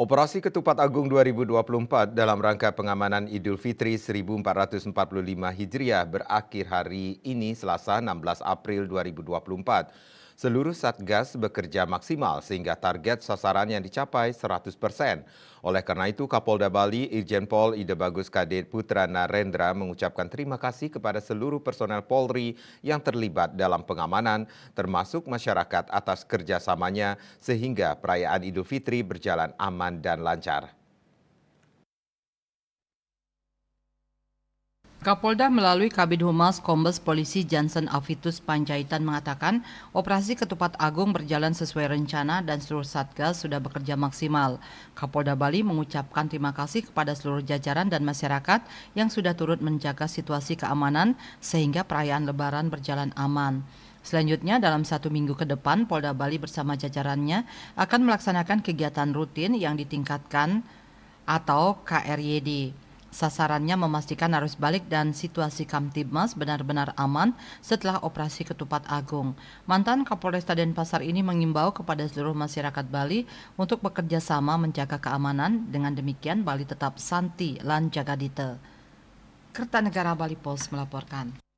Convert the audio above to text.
Operasi Ketupat Agung 2024 dalam rangka pengamanan Idul Fitri 1445 Hijriah berakhir hari ini Selasa 16 April 2024. Seluruh Satgas bekerja maksimal sehingga target sasaran yang dicapai 100%. Oleh karena itu, Kapolda Bali Irjen Pol Ida Bagus Kadet Putra Narendra mengucapkan terima kasih kepada seluruh personel Polri yang terlibat dalam pengamanan, termasuk masyarakat atas kerjasamanya sehingga perayaan Idul Fitri berjalan aman dan lancar. Kapolda melalui Kabid Humas Kombes Polisi Jansen Afitus Panjaitan mengatakan operasi Ketupat Agung berjalan sesuai rencana dan seluruh Satgas sudah bekerja maksimal. Kapolda Bali mengucapkan terima kasih kepada seluruh jajaran dan masyarakat yang sudah turut menjaga situasi keamanan sehingga perayaan Lebaran berjalan aman. Selanjutnya, dalam 1 minggu ke depan, Polda Bali bersama jajarannya akan melaksanakan kegiatan rutin yang ditingkatkan atau KRYD. Sasarannya memastikan arus balik dan situasi Kamtibmas benar-benar aman setelah operasi Ketupat Agung. Mantan Kapolresta Denpasar ini mengimbau kepada seluruh masyarakat Bali untuk bekerja sama menjaga keamanan. Dengan demikian, Bali tetap santi lan jagadite. Kertanegara Bali Pos melaporkan.